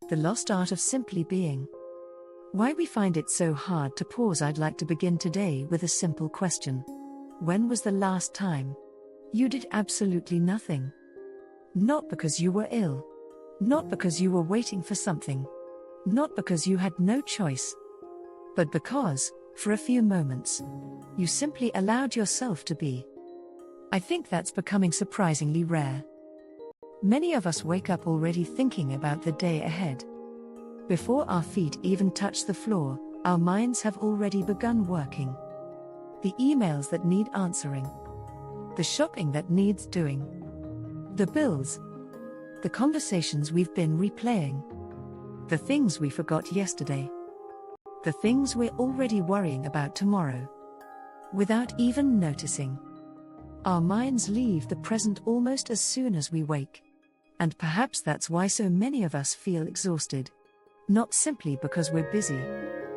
The lost art of simply being. Why we find it so hard to pause. I'd like to begin today with a simple question. When was the last time you did absolutely nothing? Not because you were ill. Not because you were waiting for something. Not because you had no choice. But because, for a few moments, you simply allowed yourself to be. I think that's becoming surprisingly rare. Many of us wake up already thinking about the day ahead. Before our feet even touch the floor, our minds have already begun working. The emails that need answering. The shopping that needs doing. The bills. The conversations we've been replaying. The things we forgot yesterday. The things we're already worrying about tomorrow. Without even noticing. Our minds leave the present almost as soon as we wake. And perhaps that's why so many of us feel exhausted. Not simply because we're busy,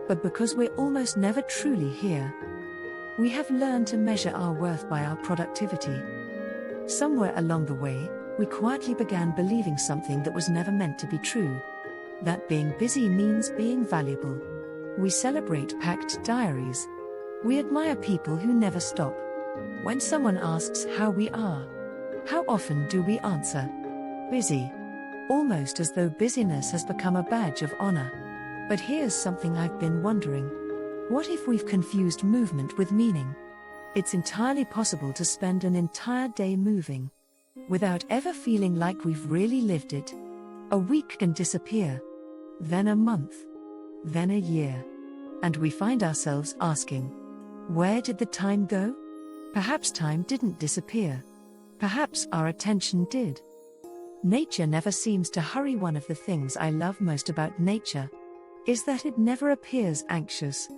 but because we're almost never truly here. We have learned to measure our worth by our productivity. Somewhere along the way, we quietly began believing something that was never meant to be true. That being busy means being valuable. We celebrate packed diaries. We admire people who never stop. When someone asks how we are, how often do we answer? Busy. Almost as though busyness has become a badge of honor. But here's something I've been wondering. What if we've confused movement with meaning? It's entirely possible to spend an entire day moving, without ever feeling like we've really lived it. A week can disappear, then a month, then a year. And we find ourselves asking, where did the time go? Perhaps time didn't disappear. Perhaps our attention did. Nature never seems to hurry. One of the things I love most about nature is that it never appears anxious.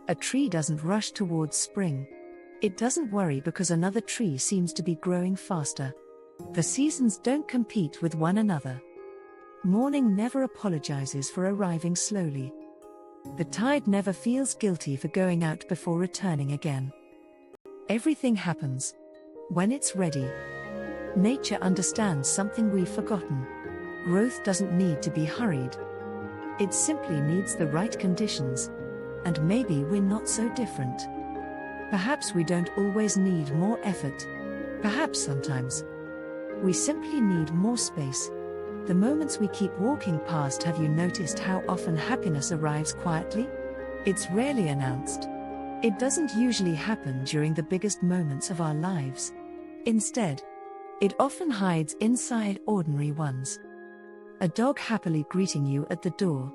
A tree doesn't rush towards spring. It doesn't worry because another tree seems to be growing faster. The seasons don't compete with one another. Morning never apologizes for arriving slowly. The tide never feels guilty for going out before returning again. Everything happens when it's ready. Nature understands something we've forgotten. Growth doesn't need to be hurried. It simply needs the right conditions. And maybe we're not so different. Perhaps we don't always need more effort. Perhaps sometimes we simply need more space. The moments we keep walking past. Have you noticed how often happiness arrives quietly? It's rarely announced. It doesn't usually happen during the biggest moments of our lives. Instead, it often hides inside ordinary ones. A dog happily greeting you at the door.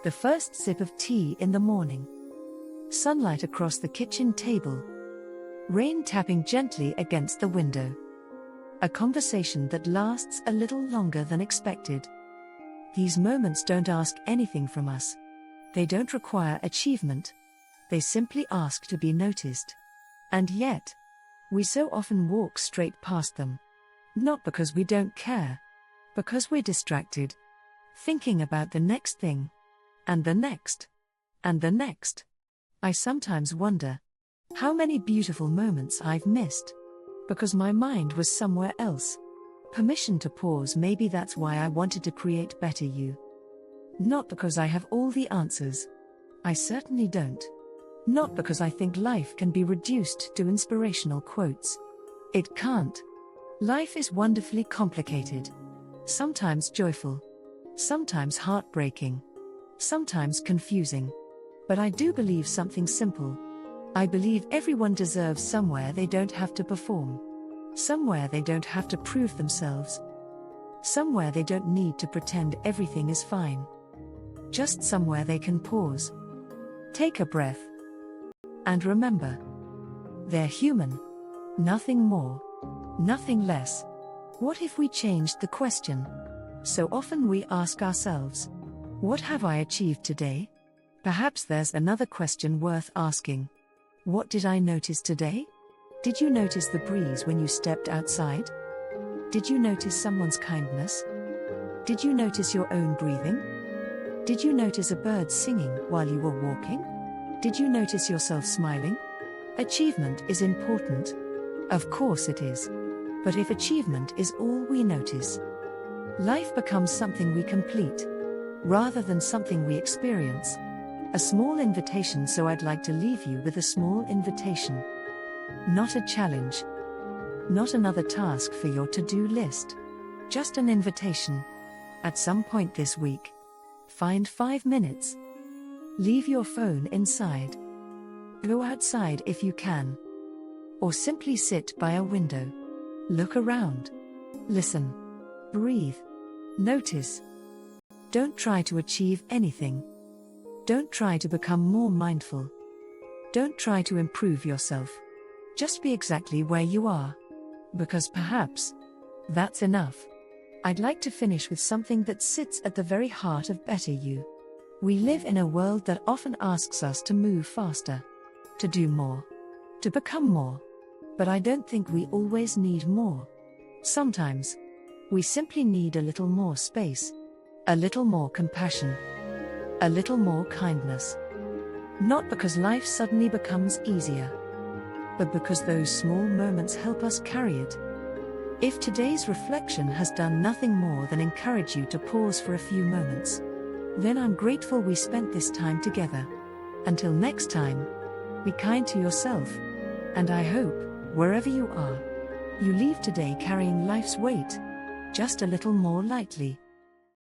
The first sip of tea in the morning. Sunlight across the kitchen table. Rain tapping gently against the window. A conversation that lasts a little longer than expected. These moments don't ask anything from us. They don't require achievement. They simply ask to be noticed. And yet, we so often walk straight past them. Not because we don't care. Because we're distracted. Thinking about the next thing. And the next. And the next. I sometimes wonder how many beautiful moments I've missed. Because my mind was somewhere else. Permission to pause. Maybe that's why I wanted to create Better You. Not because I have all the answers. I certainly don't. Not because I think life can be reduced to inspirational quotes. It can't. Life is wonderfully complicated. Sometimes joyful. Sometimes heartbreaking. Sometimes confusing. But I do believe something simple. I believe everyone deserves somewhere they don't have to perform. Somewhere they don't have to prove themselves. Somewhere they don't need to pretend everything is fine. Just somewhere they can pause. Take a breath. And remember, they're human. Nothing more. Nothing less. What if we changed the question? So often we ask ourselves, what have I achieved today? Perhaps there's another question worth asking. What did I notice today? Did you notice the breeze when you stepped outside? Did you notice someone's kindness? Did you notice your own breathing? Did you notice a bird singing while you were walking? Did you notice yourself smiling? Achievement is important. Of course it is. But if achievement is all we notice, life becomes something we complete. rather than something we experience. A small invitation, so I'd like to leave you with a small invitation. Not a challenge. Not another task for your to-do list. Just an invitation. At some point this week, find 5 minutes. Leave your phone inside. Go outside if you can. Or simply sit by a window. Look around. Listen. Breathe. Notice. Don't try to achieve anything. Don't try to become more mindful. Don't try to improve yourself. Just be exactly where you are. Because perhaps that's enough. I'd like to finish with something that sits at the very heart of Better You. We live in a world that often asks us to move faster, to do more, to become more. But I don't think we always need more. Sometimes, we simply need a little more space, a little more compassion, a little more kindness. Not because life suddenly becomes easier, but because those small moments help us carry it. If today's reflection has done nothing more than encourage you to pause for a few moments, then I'm grateful we spent this time together. Until next time, be kind to yourself, and I hope, wherever you are, you leave today carrying life's weight just a little more lightly.